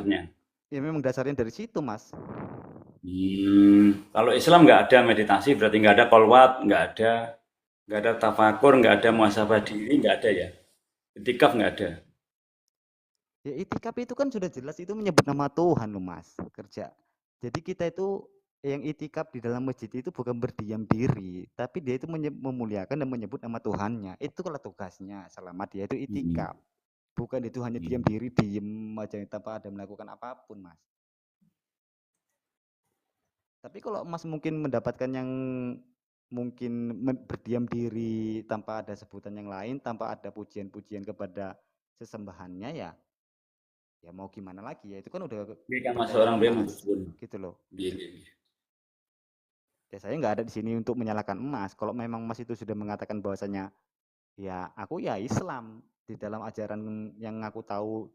maksudnya? Ya memang dasarnya dari situ, Mas. Kalau Islam nggak ada meditasi, berarti nggak ada kolwat, nggak ada tafakur, nggak ada muhasabah diri, nggak ada ya. Itikaf nggak ada. Ya itikaf itu kan sudah jelas itu menyebut nama Tuhan loh, Mas. Kerja. Jadi kita itu yang itikaf di dalam masjid itu bukan berdiam diri, tapi dia itu memuliakan dan menyebut nama Tuhannya. Itu kalau tugasnya selama dia itu Hmm. itikaf. Bukan itu hanya diam Hmm. diri, diem aja tanpa ada melakukan apapun, Mas. Tapi kalau Mas mungkin mendapatkan yang mungkin berdiam diri tanpa ada sebutan yang lain, tanpa ada pujian-pujian kepada sesembahannya ya, ya mau gimana lagi ya itu kan udah Ini kan masuk berdasarkan orang dia Mas mengkufur. gitu loh. Gini. Ya saya nggak ada di sini untuk menyalahkan Mas. Kalau memang Mas itu sudah mengatakan bahwasanya ya aku ya Islam di dalam ajaran yang aku tahu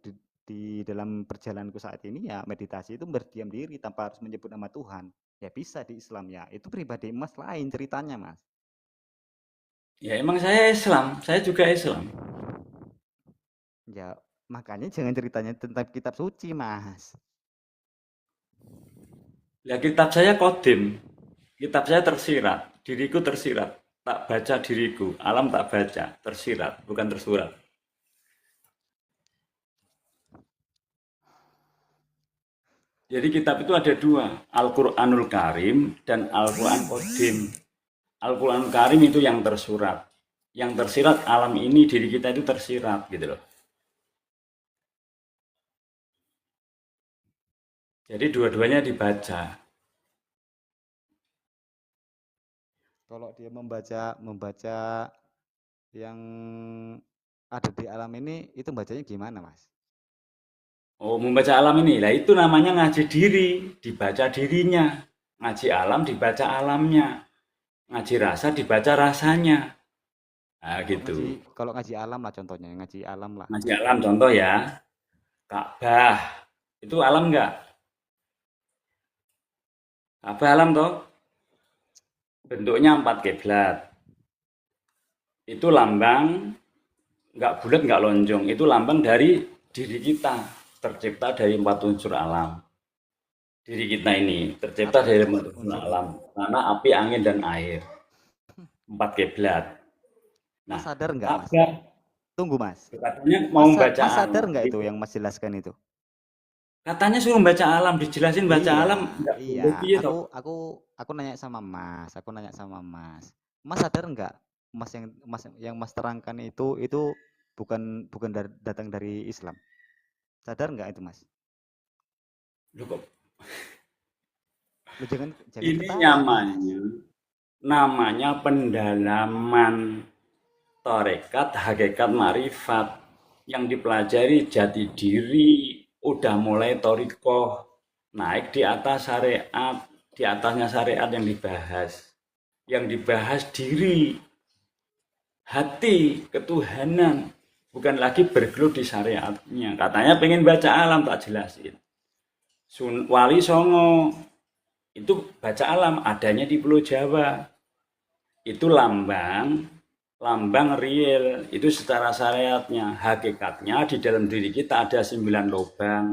di dalam perjalananku saat ini ya meditasi itu berdiam diri tanpa harus menyebut nama Tuhan. Ya bisa di Islam ya. Itu pribadi Mas lain ceritanya, Mas. Ya emang saya Islam, saya juga Islam. Ya makanya jangan ceritanya tentang kitab suci, Mas. Ya kitab saya kodim, kitab saya tersirat, diriku tersirat. Tak baca diriku, alam tak baca, tersirat, bukan tersurat. Jadi kitab itu ada dua, Al-Quranul Karim dan Al-Quran Kodim. Al-Quran Karim itu yang tersurat. Yang tersirat alam ini, diri kita itu tersirat gitu loh. Jadi dua-duanya dibaca. Kalau dia membaca membaca yang ada di alam ini itu bacanya gimana, Mas? Oh, membaca alam ini. Lah itu namanya ngaji diri, dibaca dirinya. Ngaji alam dibaca alamnya. Ngaji rasa dibaca rasanya. Nah, gitu. Kalau ngaji alam lah contohnya, ngaji alam lah. Ngaji alam contoh ya, Ka'bah. Itu alam enggak? Ka'bah alam toh? Bentuknya empat kiblat. Itu lambang nggak bulat nggak lonjong. Itu lambang dari diri kita. Tercipta dari empat unsur alam. Diri kita ini tercipta Apa dari itu empat unsur unsurnya? alam. Tanah, api, angin, dan air. Empat kiblat. Mas Nah, sadar nggak, Mas? Ka'bah Tunggu, Mas. katanya mau membaca Mas sadar alam. nggak itu Gitu. yang Mas jelaskan itu? Katanya suruh baca alam, dijelasin baca Iya, alam nggak iya. boleh piye toh. Aku nanya sama Mas. Aku nanya sama Mas. Mas sadar nggak? Mas yang Mas terangkan itu bukan bukan datang dari Islam. Sadar nggak itu, Mas? Loh, kok Lu jangan jangan ini ketawa, Mas. namanya pendalaman tarekat hakikat marifat yang dipelajari jati diri udah mulai torikoh naik di atas syariat di atasnya syariat yang dibahas diri hati ketuhanan bukan lagi bergelut di syariatnya katanya pengen baca alam tak jelasin Wali Songo itu baca alam adanya di Pulau Jawa itu lambang real itu secara syariatnya hakikatnya di dalam diri kita ada 9 lubang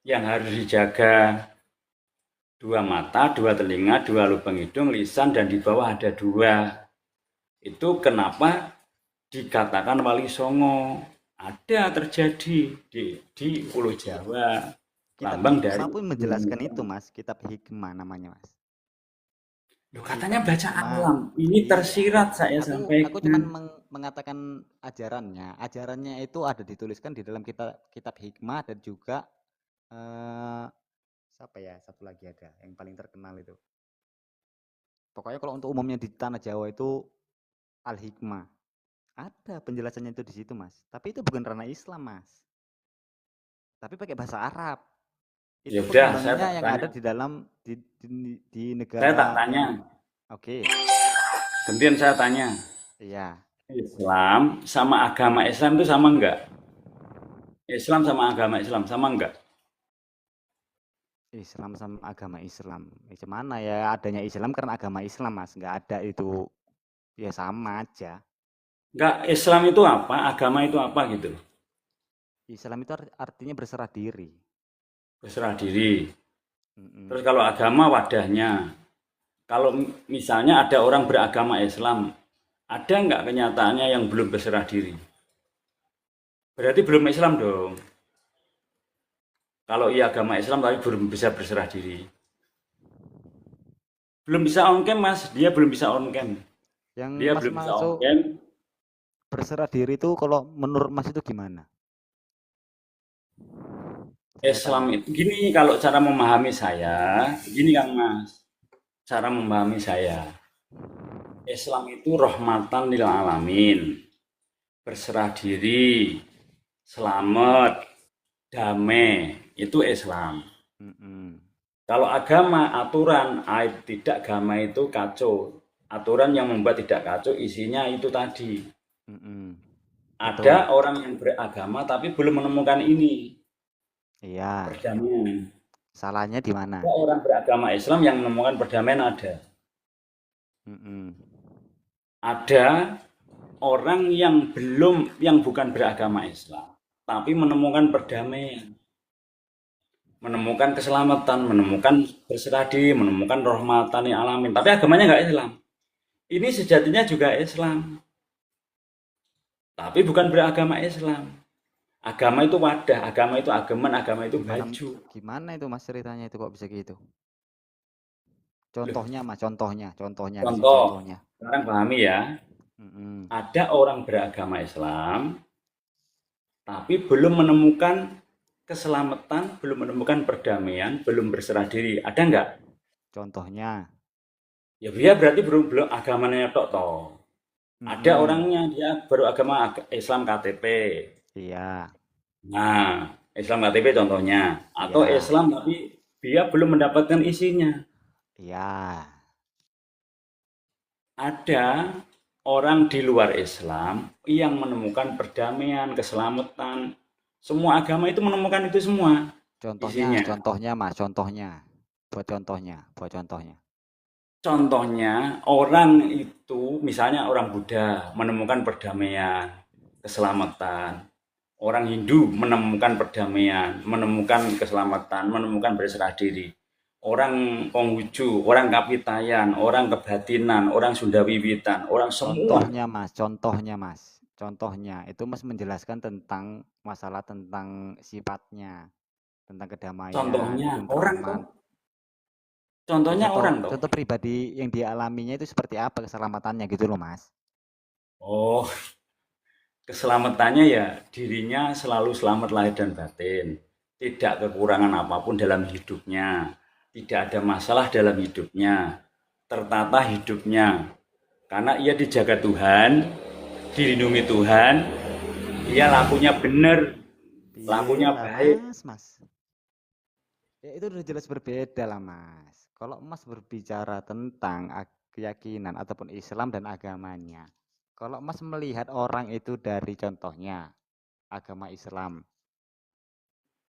yang harus dijaga dua mata, dua telinga, dua lubang hidung, lisan dan di bawah ada dua itu kenapa dikatakan Wali Songo ada terjadi di Pulau Jawa Kitab lambang dari hikmah pun menjelaskan itu, Mas. Kitab hikmah namanya, Mas. Loh, katanya Kitab baca hikmah. alam ini Iya. tersirat saya Aku sampaikan. cuman mengatakan ajarannya. Ajarannya itu ada dituliskan di dalam kitab hikmah dan juga eh siapa ya? Satu lagi ada yang paling terkenal itu. Pokoknya kalau untuk umumnya di tanah Jawa itu Al-Hikmah. Ada penjelasannya itu di situ, Mas. Tapi itu bukan ranah Islam, Mas. Tapi pakai bahasa Arab. Ya Itu udah saya perkembangannya tak yang tanya ada di dalam di saya tak negara tanya yang oke. gantian saya tanya Iya. Islam sama agama Islam itu sama enggak? Islam sama agama Islam sama enggak? Islam sama agama Islam. Mana ya adanya Islam karena agama Islam, Mas. Nggak ada itu ya sama aja. Enggak, Islam itu apa? Agama itu apa gitu? Islam itu artinya berserah diri. berserah diri. Mm-mm. Terus kalau agama wadahnya. Kalau misalnya ada orang beragama Islam, ada nggak kenyataannya yang belum berserah diri? Berarti belum Islam dong. Kalau ia agama Islam tapi belum bisa berserah diri. Belum bisa on cam mas, dia belum bisa on cam. Yang Dia Mas belum bisa on masuk cam. berserah diri itu kalau menurut Mas itu gimana? Saya Islam tanya. itu gini kalau cara memahami saya, gini Kang Mas, cara memahami saya. Islam itu rahmatan lil alamin, berserah diri, selamat, damai, itu Islam. Mm-mm. Kalau agama, aturan, tidak agama itu kacau. Aturan yang membuat tidak kacau isinya itu tadi. Mm-mm. Ada Betul. orang yang beragama tapi belum menemukan ini, Iya. perdamaian. Salahnya di mana? Ada orang beragama Islam yang menemukan perdamaian ada. Mm-mm. Ada orang yang bukan beragama Islam tapi menemukan perdamaian, menemukan keselamatan, menemukan berserah diri, menemukan rahmatan lil alamin. Tapi agamanya nggak Islam. Ini sejatinya juga Islam. Tapi bukan beragama Islam. Agama itu wadah, agama itu ageman, agama itu Gimana baju. gimana itu Mas ceritanya itu kok bisa gitu? Loh, Contohnya Mas, contohnya kasih contoh, contohnya. sekarang pahami ya, Mm-mm. ada orang beragama Islam, tapi belum menemukan keselamatan, belum menemukan perdamaian, belum berserah diri. Ada nggak? Contohnya. Ya dia berarti belum belum agamanya tok toh. Ada Mm-mm. orangnya dia baru agama Islam KTP. Iya, Nah, Islam KTP contohnya. Atau iya, Islam tapi dia belum mendapatkan isinya. iya. Ada orang di luar Islam yang menemukan perdamaian, keselamatan. Semua agama itu menemukan itu semua Contohnya, isinya. contohnya Mas, contohnya. Buat contohnya. Contohnya, orang itu, misalnya orang Buddha menemukan perdamaian, keselamatan. Orang Hindu menemukan perdamaian, menemukan keselamatan, menemukan berserah diri. Orang Konghucu, orang Kapitayan, orang Kebatinan, orang Sunda Wiwitan, orang semua. Contohnya Mas. Contohnya itu Mas menjelaskan tentang masalah tentang sifatnya, tentang kedamaian, Contohnya orang ketentraman. toh, contohnya Contoh orang toh. contoh pribadi yang dialaminya itu seperti apa keselamatannya gitu loh Mas. Oh, keselamatannya ya dirinya selalu selamat lahir dan batin. Tidak kekurangan apapun dalam hidupnya. Tidak ada masalah dalam hidupnya. Tertata hidupnya. Karena ia dijaga Tuhan, dilindungi Tuhan, dia lakunya benar, Piye lakunya lah baik. Mas. Ya itu udah jelas berbeda lah Mas. Kalau Mas berbicara tentang keyakinan ataupun Islam dan agamanya. Kalau Mas melihat orang itu dari contohnya agama Islam,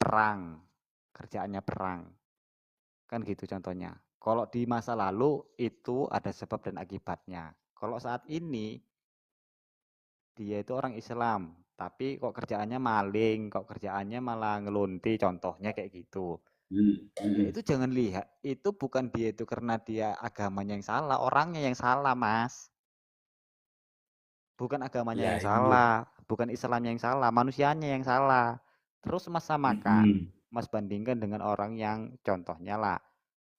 perang, kerjaannya perang, kan gitu contohnya. Kalau di masa lalu itu ada sebab dan akibatnya. Kalau saat ini dia itu orang Islam, tapi kok kerjaannya maling, kok kerjaannya malah ngelunti, contohnya kayak gitu. Hmm, Ya hmm. itu jangan lihat, itu bukan dia itu karena dia agamanya yang salah, orangnya yang salah, Mas. Bukan agamanya Ya, yang iya. salah, bukan Islamnya yang salah, manusianya yang salah. Terus Mas samakan, Hmm, Mas bandingkan dengan orang yang contohnya lah,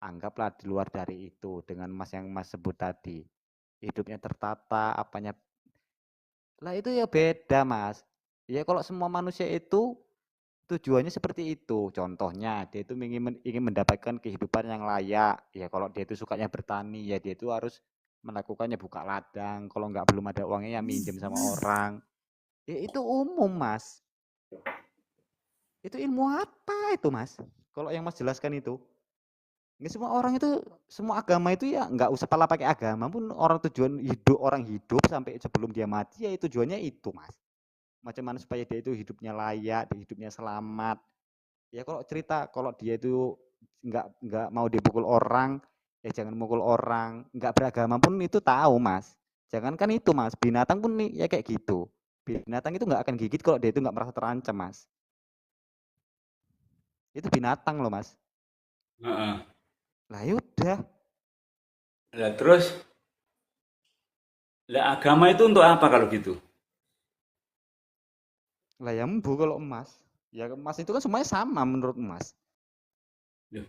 anggaplah di luar dari itu dengan Mas yang Mas sebut tadi. Hidupnya tertata, apanya. Lah itu ya beda, Mas. Ya kalau semua manusia itu tujuannya seperti itu. Contohnya, dia itu ingin mendapatkan kehidupan yang layak. Ya kalau dia itu sukanya bertani, ya dia itu harus melakukannya buka ladang. Kalau nggak belum ada uangnya ya minjem sama orang. Ya itu umum, Mas. Itu ilmu apa itu, Mas? Kalau yang Mas jelaskan itu. Ini semua orang itu, semua agama itu ya nggak usah pala pakai agama pun orang tujuan hidup orang hidup sampai sebelum dia mati ya itu tujuannya itu, Mas. Macam mana supaya dia itu hidupnya layak, hidupnya selamat. Ya kalau cerita kalau dia itu nggak mau dipukul orang, ya jangan mukul orang. Nggak beragama pun itu tahu Mas. Jangankan itu Mas, binatang pun nih ya kayak gitu. Binatang itu nggak akan gigit kalau dia itu nggak merasa terancam Mas. Itu binatang loh, Mas. Heeh. Lah ya udah. Lah terus, lah agama itu untuk apa kalau gitu? Lah ya embu kalau emas. Ya emas itu kan semuanya sama menurut Mas. Loh,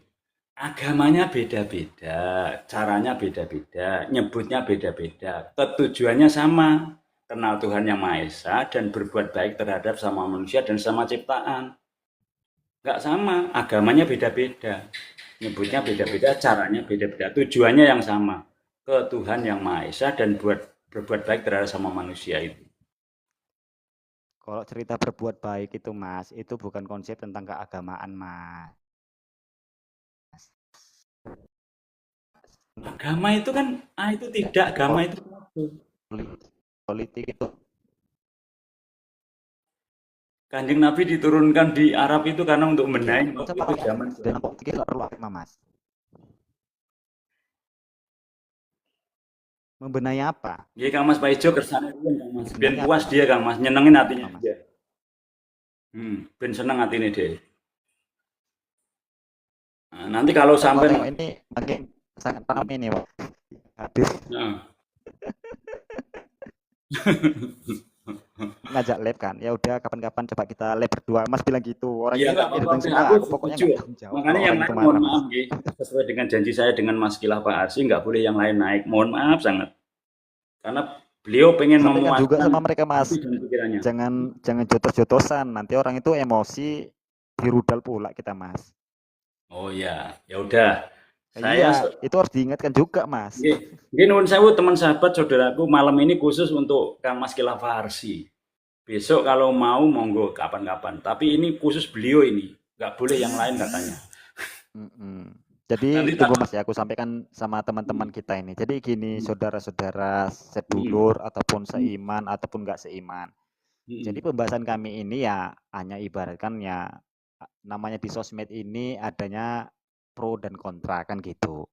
agamanya beda-beda, caranya beda-beda, nyebutnya beda-beda, ketujuannya sama, kenal Tuhan Yang Maha Esa dan berbuat baik terhadap sama manusia dan sama ciptaan. Nggak sama, agamanya beda-beda, nyebutnya beda-beda, caranya beda-beda, tujuannya yang sama, ke Tuhan Yang Maha Esa dan berbuat baik terhadap sama manusia itu. Kalau cerita berbuat baik itu Mas, itu bukan konsep tentang keagamaan Mas. Agama itu kan, itu tidak, agama itu Politik itu Kanjeng Nabi diturunkan di Arab itu karena untuk ya membenahi waktu konsep itu apa? zaman. Dalam politik itu perlu agama Mas. Membenahi apa? Dia Kang Mas Paijo kersane riyen Kang Mas. Ben Membenahi puas apa? dia Kang Mas, nyenengin hatinya Apa Mas? dia. Ben seneng hatine dia. Nah, nanti kalau Saya kalau sampai tengok ini makin sangat paham ini Pak. Habis nah, ngajak lab kan. Ya udah kapan-kapan coba kita lab berdua. Mas bilang gitu. Orang iya ini nggak ramai apa-apa datang sih, semua. aku Aku pokoknya setuju. nggak tanggung jawab Makanya kalau yang orang itu lain mohon marah Mas. maaf nggih, sesuai dengan janji saya dengan Mas Kilah Pak Arsi nggak boleh yang lain naik. Mohon maaf sangat. Karena beliau pengen Sampaikan juga memuaskan sama mereka Mas. hati dan pikirannya. Jangan jotos-jotosan. Nanti orang itu emosi dirudal pula kita Mas. Oh ya, ya udah. Saya Iya, itu harus diingatkan juga Mas. nggih, nggih nuwun sewu teman sahabat saudaraku, malam ini khusus untuk Kang Mas Kilah Farsi. Besok kalau mau monggo kapan-kapan. Tapi ini khusus beliau ini, nggak boleh yang lain katanya. Mm-mm. Jadi Nanti tunggu tak. Mas ya, aku sampaikan sama teman-teman kita ini. Jadi gini, Hmm, saudara-saudara hmm, sedulur ataupun hmm, seiman ataupun nggak seiman. Jadi hmm, pembahasan kami ini ya hanya ibaratkan ya namanya di sosmed ini adanya pro dan kontra kan gitu.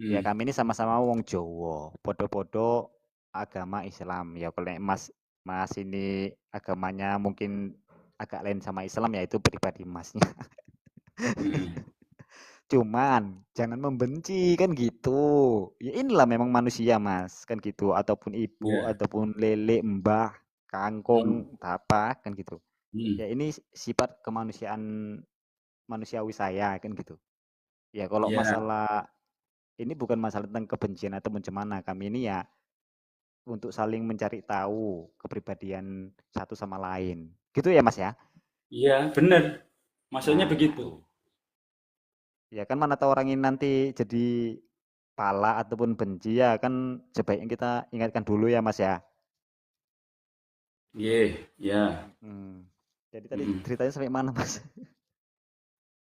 Ya hmm. kami ini sama-sama wong Jowo, podo-podo agama Islam. Ya kalau Mas Mas ini agamanya mungkin agak lain sama Islam ya itu pribadi Masnya. Hmm. Cuman jangan membenci kan gitu. Ya inilah memang manusia Mas kan gitu ataupun ibu Ya. ataupun lele, mbah, Hmm, kangkung, apa kan gitu. hmm. Ya ini sifat kemanusiaan manusiawi saya kan gitu. Ya kalau Ya, masalah ini bukan masalah tentang kebencian atau mencemana kami ini ya untuk saling mencari tahu kepribadian satu sama lain. Gitu ya Mas ya? iya benar. Maksudnya Nah begitu. itu. Ya kan mana tahu orang ini nanti jadi pala ataupun benci ya kan sebaiknya kita ingatkan dulu ya Mas ya. Iya, ya. Hmm. Jadi tadi Hmm. ceritanya sampai mana Mas?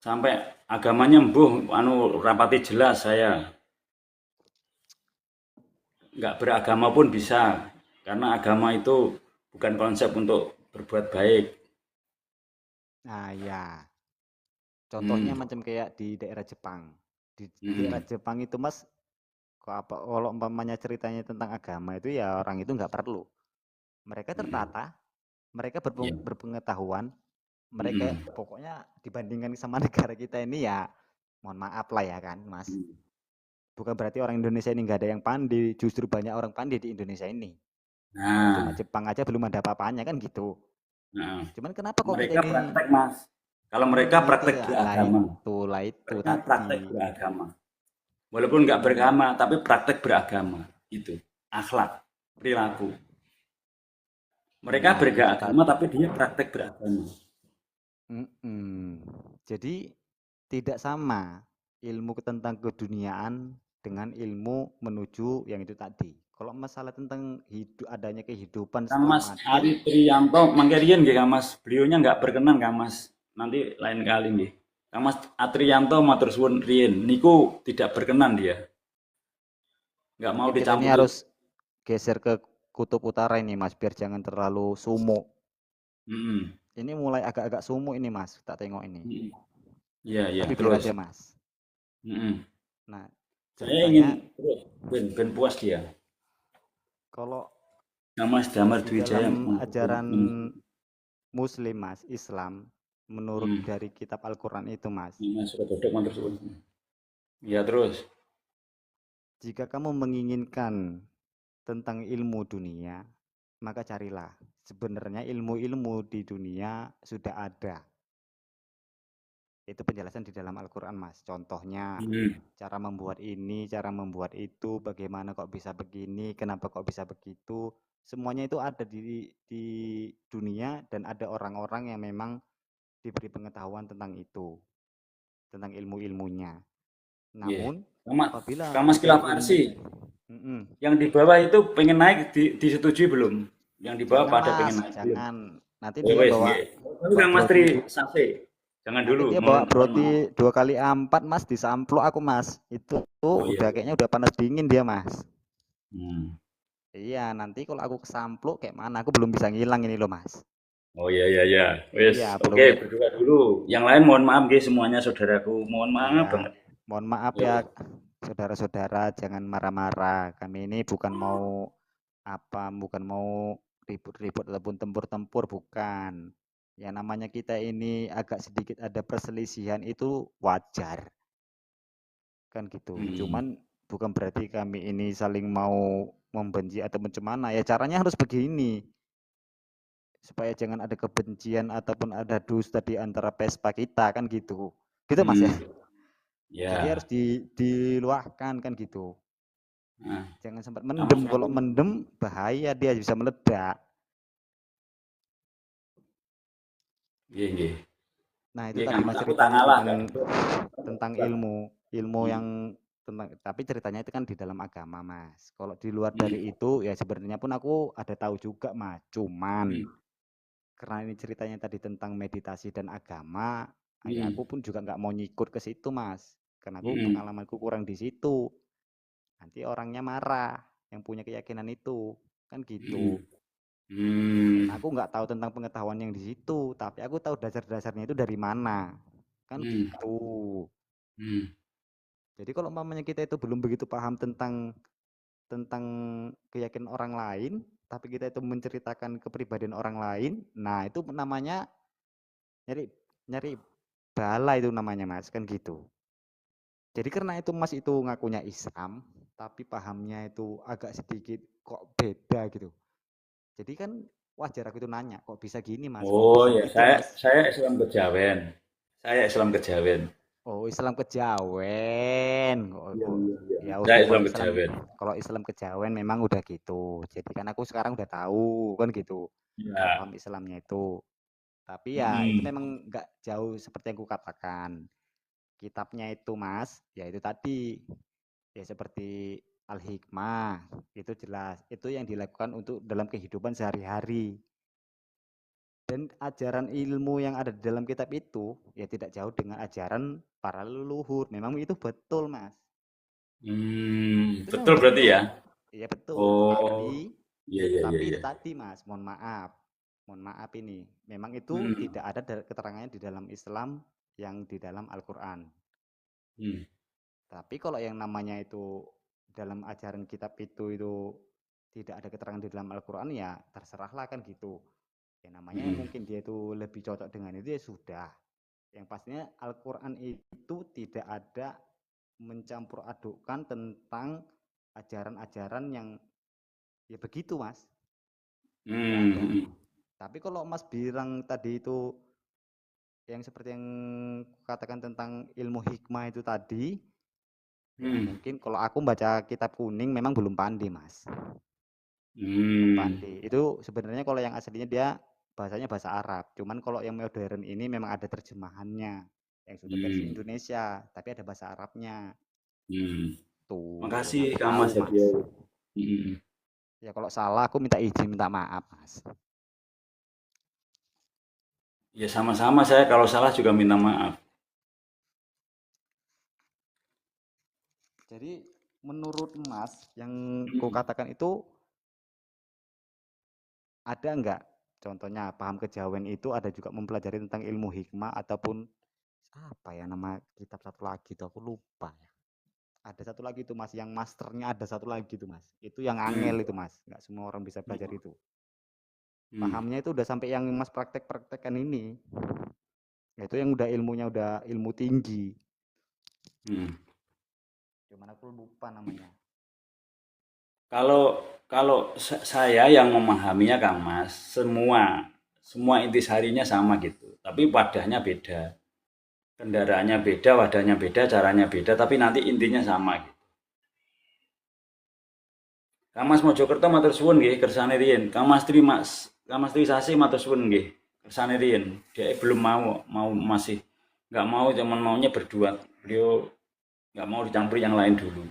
Sampai agamanya mbuh anu rapati jelas saya. Nggak beragama pun bisa. Karena agama itu bukan konsep untuk berbuat baik. Nah ya, contohnya Hmm. macam kayak di daerah Jepang. Di daerah Hmm. Jepang itu Mas, kalau umpamanya ceritanya tentang agama itu ya orang itu nggak perlu. Mereka Hmm. tertata, mereka Ya. berpengetahuan, mereka Hmm. pokoknya dibandingkan sama negara kita ini ya mohon maaf lah ya kan Mas. Hmm. Bukan berarti orang Indonesia ini nggak ada yang pandai, justru banyak orang pandai di Indonesia ini. Cuma Nah, Jepang aja belum ada apa-apanya kan gitu. nah, Cuman kenapa kok kita mereka ini praktek mas. Kalau mereka itu praktek ya beragama, lah itu mereka tadi. praktek beragama. Walaupun nggak Mm-mm. beragama, tapi praktek beragama. Itu akhlak, perilaku. Mereka Nah, itu beragama, tadi. tapi dia praktek beragama. Mm-mm. Jadi tidak sama ilmu tentang keduniaan dengan ilmu menuju yang itu tadi. Kalau masalah tentang adanya kehidupan Kang setelah Mas mati, Ari Trianto, mangkerian nggih Kang Mas. Beliaunya nggak berkenan Kang Mas. Nanti lain kali nggih. Kang Mas Atrianto matur suwun riyin niku tidak berkenan dia. Nggak mau mungkin kita ini dicampuri. harus geser ke kutub utara ini Mas, biar jangan terlalu sumuk. Hmm. Ini mulai agak-agak sumuk ini Mas, tak tengok ini. Hmm. Iya, iya, Tapi biar terus. aja Mas. Hmm. Nah, Saya ingin ceritanya terus ben puas dia. kalau Kang Mas Damar di Dwijaya. dalam ajaran Muslim Mas, Islam, menurut Hmm. dari kitab Al-Quran itu, Mas. Mas sudah dodok mantul suwun. Ya terus. Jika kamu menginginkan tentang ilmu dunia, maka carilah. Sebenarnya ilmu-ilmu di dunia sudah ada. Itu penjelasan di dalam Al-Quran, Mas. Contohnya, Hmm. cara membuat ini, cara membuat itu, bagaimana kok bisa begini, kenapa kok bisa begitu. Semuanya itu ada di dunia dan ada orang-orang yang memang diberi pengetahuan tentang itu, tentang ilmu-ilmunya. Iya. Namun, Sama apabila sama kita Skila ilmu, Farsi. mm-mm, Yang di bawah itu pengen naik disetujui belum? Yang di bawah jangan pada Mas, pengen naik belum? jangan. Nanti Ya dia wes, bawa nggih. Tapi bawa Kang Mas Tri broti Sase. Jangan nanti dulu, dia bawa mohon broti maaf. 2 kali 4 Mas, disamplok aku Mas. Itu Oh iya, udah iya. kayaknya udah panas dingin dia Mas. Hmm. Iya, nanti kalau aku kesampluk kayak mana? Aku belum bisa ngilang ini loh Mas. Oh iya, iya, iya. Wes, Iya, oke, belum. berdua dulu. Yang lain mohon maaf nggih semuanya saudaraku. Mohon maaf Iya, banget. mohon maaf Ya ya wes. saudara-saudara, jangan marah-marah. Kami ini bukan mau apa, bukan mau ribut-ribut ataupun tempur-tempur, bukan. Ya namanya kita ini agak sedikit ada perselisihan itu wajar, kan gitu. Hmm. Cuman bukan berarti kami ini saling mau membenci atau mencemana. Ya caranya harus begini, supaya jangan ada kebencian ataupun ada dusta di antara pespa kita, kan gitu. Gitu Mas ya. Hmm. Jadi harus Ya. diluahkan kan gitu. Nah, Jangan sempat sama mendem. Kalau sekali. mendem bahaya dia bisa meledak. Nggih, nggih. Nah, itu Nggih, tadi Kang, Mas aku tak ceritanya ngalah tentang kan. ilmu, ilmu Hmm. yang tentang tapi ceritanya itu kan di dalam agama, Mas. Kalau di luar Hmm. dari itu ya sebenarnya pun aku ada tahu juga, Mas. Cuman Hmm. karena ini ceritanya tadi tentang meditasi dan agama, ya Hmm. aku pun juga nggak mau nyikut ke situ, Mas. Karena aku Hmm. pengalamanku kurang di situ. Nanti orangnya marah yang punya keyakinan itu, kan Hmm. gitu. Karena Hmm. aku nggak tahu tentang pengetahuan yang di situ, tapi aku tahu dasar-dasarnya itu dari mana. Kan Hmm. gitu. Hmm. Jadi kalau umpamanya kita itu belum begitu paham tentang keyakinan orang lain, tapi kita itu menceritakan kepribadian orang lain, nah itu namanya nyari nyari bala itu namanya Mas, kan gitu. Jadi karena itu Mas itu ngakunya Islam, tapi pahamnya itu agak sedikit kok beda gitu. Jadi kan wajar aku itu nanya, kok bisa gini Mas? Kok Oh bisa ya, gitu saya Mas? saya Islam Kejawen. Saya Islam Kejawen. Oh, Islam kejawen. Iya, iya, iya. Ya Saya udah Islam Kejawen. kalau Islam kejawen memang udah gitu. Jadi kan aku sekarang udah tahu kan gitu. Udah Ya. paham Islamnya itu. Tapi ya itu Hmm. memang nggak jauh seperti yang aku katakan. Kitabnya itu Mas, ya itu tadi. Ya seperti Al-Hikmah. Itu jelas. Itu yang dilakukan untuk dalam kehidupan sehari-hari. Dan ajaran ilmu yang ada di dalam kitab itu ya tidak jauh dengan ajaran para leluhur. Memang itu betul, Mas. Hmm. Itu memang Betul berarti betul. ya? Iya betul. Oh. Tapi Iya, iya, iya, itu iya. tadi, Mas, mohon maaf. Mohon maaf ini. Memang itu Hmm. tidak ada keterangannya di dalam Islam yang di dalam Al-Qur'an. Hmm. Tapi kalau yang namanya itu dalam ajaran kitab itu tidak ada keterangan di dalam Al-Qur'an ya terserahlah kan gitu. Ya namanya Hmm. mungkin dia itu lebih cocok dengan itu ya sudah. Yang pastinya Al-Quran itu tidak ada mencampur adukkan tentang ajaran-ajaran yang ya begitu Mas, nggak Hmm. ada. Hmm. Tapi kalau Mas bilang tadi itu yang seperti yang katakan tentang ilmu hikmah itu tadi, ya Hmm. mungkin kalau aku baca kitab kuning memang belum pandi Mas, belum Hmm. pandi. Itu sebenarnya kalau yang aslinya dia bahasanya bahasa Arab, cuman kalau yang modern ini memang ada terjemahannya yang sudah versi Hmm. Indonesia, tapi ada bahasa Arabnya. Hmm. Tuh, kalau Makasih sampai Kang tahu, Mas Mas. Hadiah. Hmm. Ya kalau salah aku minta izin, minta maaf, Mas. Ya sama-sama saya kalau salah juga minta maaf. Jadi menurut Mas yang ku Hmm. katakan itu ada enggak? Contohnya paham kejawen itu ada juga mempelajari tentang ilmu hikmah ataupun apa ya nama kitab satu lagi tuh aku lupa ya. Ada satu lagi tuh Mas yang masternya ada satu lagi tuh Mas. Itu yang Hmm. angel itu Mas. Enggak semua orang bisa belajar itu. Hmm. Pahamnya itu udah sampai yang Mas praktek-praktekkan ini. Itu yang udah ilmunya udah ilmu tinggi. Cuman aku lupa namanya. Kalau saya yang memahaminya Kang Mas, semua intisarinya sama gitu, tapi wadahnya beda, kendaraannya beda, wadahnya beda, caranya beda, tapi nanti intinya sama gitu. Kang Mas Mojokerto matur suwun nggih kersane riyin. Kang Mas Tri Sasi matur suwun nggih kersane riyin. Dia belum mau masih nggak mau, cuman maunya berdua. Beliau nggak mau dicampuri yang lain dulu.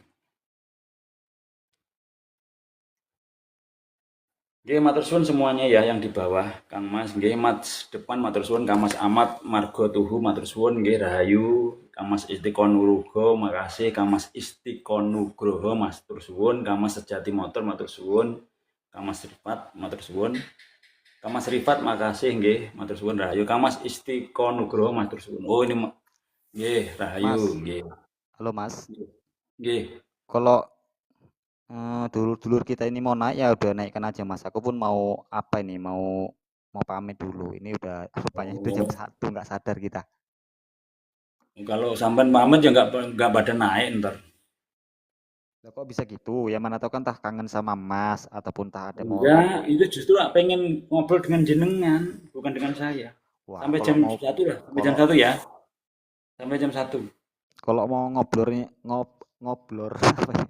Nggih matur suwun semuanya ya yang di bawah, Kang Mas. Nggih Mas depan matur suwun, Kang Mas Ahmad Margo Tuhu matur suwun nggih rahayu, Kang Mas Istiqonurugo makasih, Kang Mas Istiqonugroho matur suwun, Kang Mas Sejati Motor matur suwun, Kang Mas Rifat matur suwun. Kang Mas Rifat makasih nggih matur suwun rahayu, Kang Mas Istiqonugroho matur suwun. Oh ini nggih rahayu Mas, nggih. halo Mas. Nggih. Kalau dulur-dulur kita ini mau naik ya udah naikkan aja Mas. Aku pun mau apa ini mau pamit dulu. Ini udah rupanya itu jam 1 nggak sadar kita. Kalau sampean pamit ya nggak pada naik ntar. Lah kok bisa gitu? Ya mana tahu kan tah kangen sama Mas ataupun tah ada mau Enggak, itu justru pengen ngobrol dengan jenengan, bukan dengan saya. wah Sampai kalau jam mau 1 lah, sampai jam kalau 1 ya. Sampai jam 1. kalau mau ngobrol apa ya?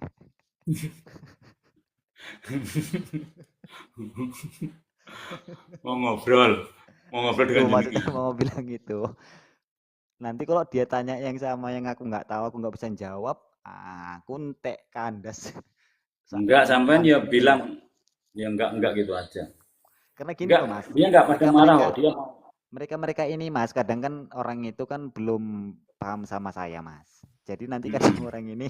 Mau ngobrol Tuh dengan maksudnya jenengan. mau bilang gitu. Nanti kalau dia tanya yang sama yang aku nggak tahu, aku nggak bisa jawab, aku entek kandas. Enggak, Saking sampean ya anehnya. bilang ya enggak gitu aja. Karena gini Enggak, loh Mas, dia enggak pada marah mereka-mereka kok. Dia mereka-mereka ini Mas, kadang kan orang itu kan belum paham sama saya Mas. Jadi nanti kadang mm-mm. orang ini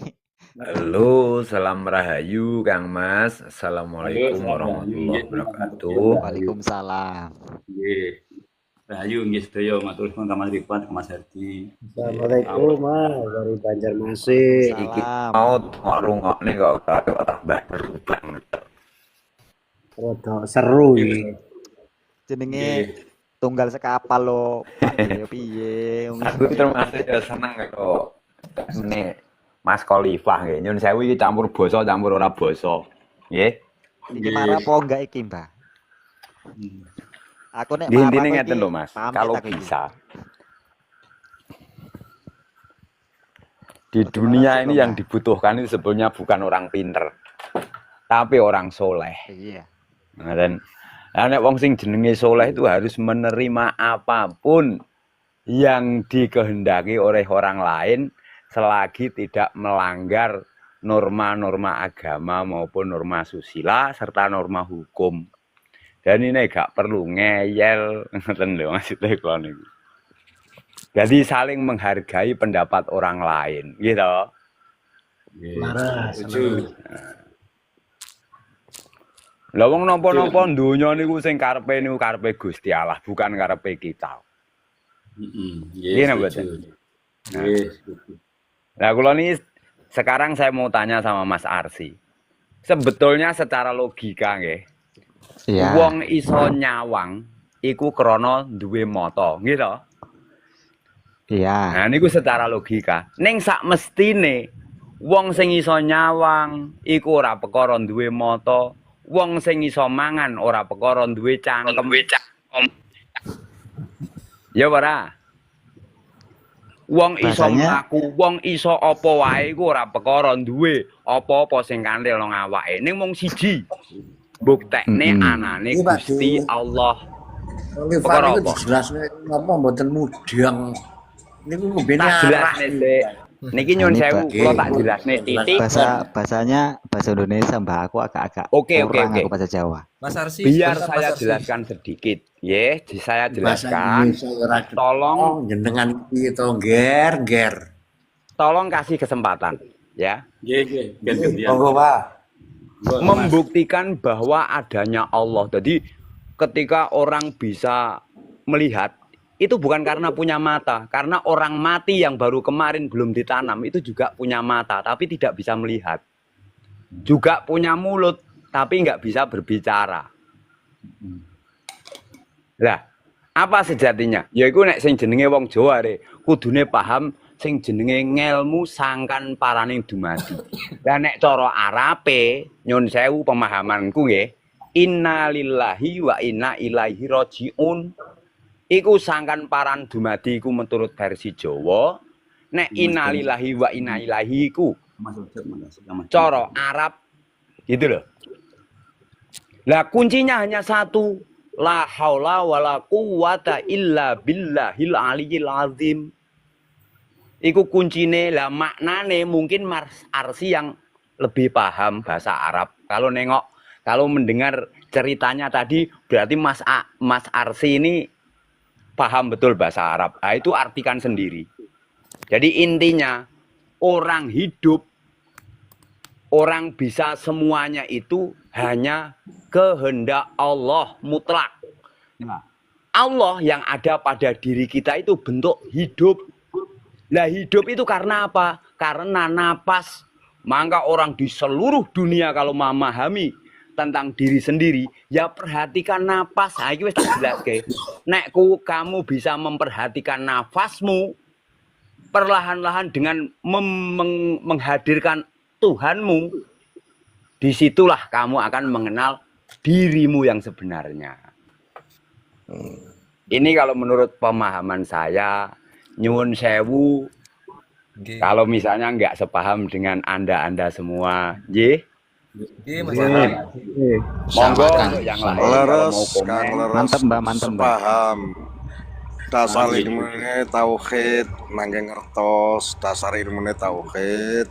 Halo, salam rahayu Kang Mas. Halo, Assalamualaikum salam rahayu warahmatullahi nggih, wabarakatuh. Waalaikumsalam. nggih. Rahayu nggih sedaya matur suwun Ka Mas Rifat, Ka Mas Hardi. Assalamualaikum Mas dari Banjarmasin. Iki Waalaikumsalam. mau rungokne kok tambah seru banget. Rada seru iki. Jenenge Nggih. tunggal sekapal lo. Piye piye. Aku termasuk ya seneng kok. Ini Mas Khalifah nggih. Nyun sewu iki campur basa campur ora basa. Nggih. Iki marah apa enggak iki, Mbah? Hmm. Aku nek Nggih marah intine kok ngeten iki lho Mas. pamit Kalau aku iki. bisa di Ojo dunia marah, ini Mbah. yang dibutuhkan itu sebetulnya bukan orang pinter, tapi orang soleh. Iya. Nah, dan nek wong sing jenenge soleh itu harus menerima apapun yang dikehendaki oleh orang lain selagi tidak melanggar norma-norma agama maupun norma susila serta norma hukum. Dan ini gak perlu ngeyel, ngoten lho maksudnya kula niku. Jadi saling menghargai pendapat orang lain, gitu. Nggih. Laras. Setuju. Lah wong napa-napa donya niku sing karepe niku karepe Gusti Allah, bukan karepe kita. Heeh. Iya, Nggih, Mbak. setuju. Nggih, setuju. Nah, kula ini sekarang saya mau tanya sama Mas Arsi. Sebetulnya secara logika nggih, Iya. wong iso nyawang iku krana duwe mata, nggih to? Iya. Nah, niku secara logika. Ning sak mestine wong sing iso nyawang iku ora perkara duwe mata, wong sing iso mangan ora perkara duwe cangkem. Ya ora? Wong iso Bahasanya- mlaku, wong iso apa wae iku ora perkara duwe apa-apa sing kanthil nang awake. Ning mung siji. Buktekne anane Iya, Pak, Gusti Du. Allah. Oleh Perkara Pak apa? itu dijelasne napa mboten mudang. Niku ngombe Tak jelasne sik. Niki nyun Ini, sewu, Pak. kula tak jelasne titik. Bahasanya bahasa Indonesia Mbah aku agak-agak Oke. kurang aku bahasa Jawa. Mas Arsi, Biar sebentar, saya Mas Arsi. jelaskan sedikit. Ye, saya bahasa jelaskan. Indonesia ora Tolong jenengan iki to ger. tolong kasih kesempatan ya. Nggih, nggih. Gantian. Monggo, Pak. Mbok, Mas. Membuktikan bahwa adanya Allah. Jadi ketika orang bisa melihat itu bukan karena punya mata, karena orang mati yang baru kemarin belum ditanam itu juga punya mata tapi tidak bisa melihat. Juga punya mulut tapi nggak bisa berbicara. Lah, Apa sejatinya? Yaiku nek sing jenenge wong Jawa re, kudune paham sing jenenge ngelmu sangkan paraning dumadi. Lah nek cara Arabe, nyun sewu pemahamanku nggih, innalillahi wa inna ilaihi rajiun. Iku sangkan paran dumadi iku menurut versi Jawa. Nek innalillahi wa inna ilaihi iku cara Arab gitu loh. Lah kuncinya hanya satu. La haula wala quwata illa billahil aliyil azim. Iku kuncine, lah maknane mungkin Mas Arsi yang lebih paham bahasa Arab. Kalau mendengar ceritanya tadi berarti Mas Arsi ini paham betul bahasa Arab. Nah, itu artikan sendiri. Jadi intinya orang hidup, orang bisa semuanya itu hanya kehendak Allah mutlak. Allah yang ada pada diri kita itu bentuk hidup. Lah hidup itu karena apa? Karena napas. Maka orang di seluruh dunia kalau memahami tentang diri sendiri, ya perhatikan napas. Nah, iki wis tak jelaske. Nek kamu bisa memperhatikan nafasmu perlahan-lahan dengan menghadirkan Tuhanmu, disitulah kamu akan mengenal dirimu yang sebenarnya. Ini kalau menurut pemahaman saya, nyuwun sewu, kalau misalnya nggak sepaham dengan Anda semua, nggih. Monggo untuk yang lain kalau mau komen. Mantap Mbak, mantap Mbak. Paham. Dasar ilmune tauhid, nangge ngertos dasar ilmune tauhid.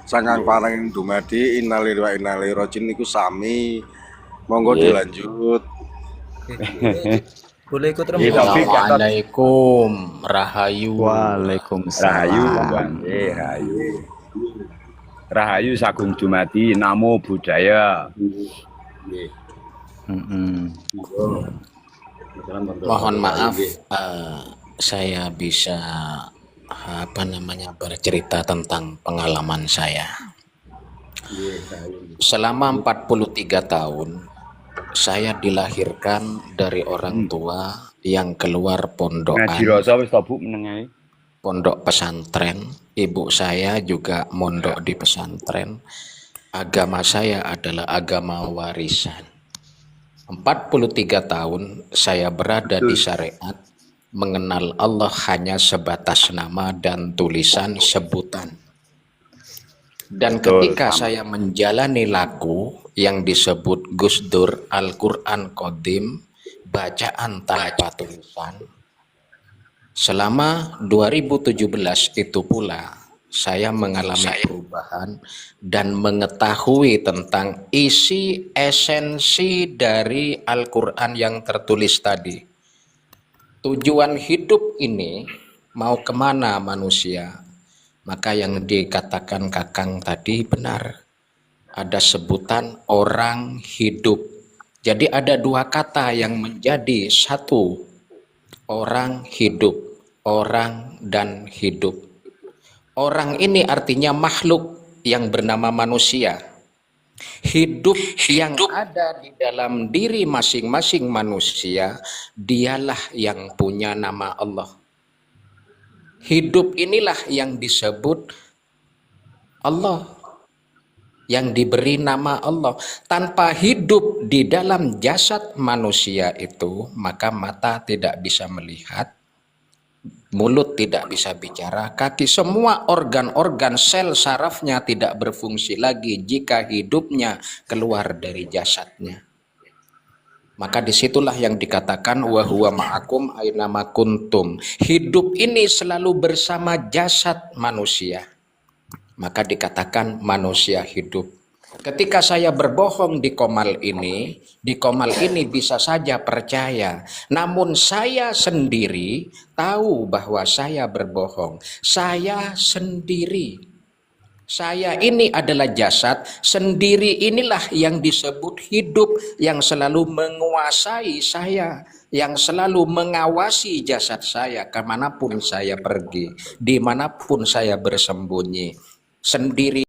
Sangkang paling dumadi innalillahi wa inna ilaihi rajiun niku sami. Monggo dilanjut. Boleh ikut Iya, tapi kata- Assalamualaikum, Rahayu. Waalaikumsalam. Rahayu. Rahayu Sagung Dumadi, Namo Buddhaya. Mohon maaf, saya bisa bercerita tentang pengalaman saya. Selama 43 tahun, saya dilahirkan dari orang tua yang keluar Ngaji rasa wis ta Bu menengae. pondok pesantren. Ibu saya juga mondok di pesantren. Agama saya adalah agama warisan. 43 tahun saya berada di syariat, mengenal Allah hanya sebatas nama dan tulisan sebutan. Dan ketika saya menjalani laku yang disebut Gus Dur Al-Quran Qadim, bacaan tanpa tulisan, selama 2017 itu pula saya mengalami perubahan dan mengetahui tentang isi esensi dari Al-Quran yang tertulis tadi. Tujuan hidup ini mau kemana manusia? Maka yang dikatakan Kakang tadi benar. Ada sebutan orang hidup. Jadi ada dua kata yang menjadi satu. Orang hidup. Orang dan hidup. Orang ini artinya makhluk yang bernama manusia. Hidup yang ada di dalam diri masing-masing manusia, dialah yang punya nama Allah. Hidup inilah yang disebut Allah, yang diberi nama Allah. Tanpa hidup di dalam jasad manusia itu, maka mata tidak bisa melihat, mulut tidak bisa bicara, kaki, semua organ-organ sel sarafnya tidak berfungsi lagi jika hidupnya keluar dari jasadnya. Maka disitulah yang dikatakan wa huwa ma'akum aina ma kuntum. Hidup ini selalu bersama jasad manusia. Maka dikatakan manusia hidup. Ketika saya berbohong di komal ini bisa saja percaya. Namun saya sendiri tahu bahwa saya berbohong. Saya sendiri. Saya ini adalah jasad, sendiri inilah yang disebut hidup, yang selalu menguasai saya, yang selalu mengawasi jasad saya kemanapun saya pergi, dimanapun saya bersembunyi. Sendiri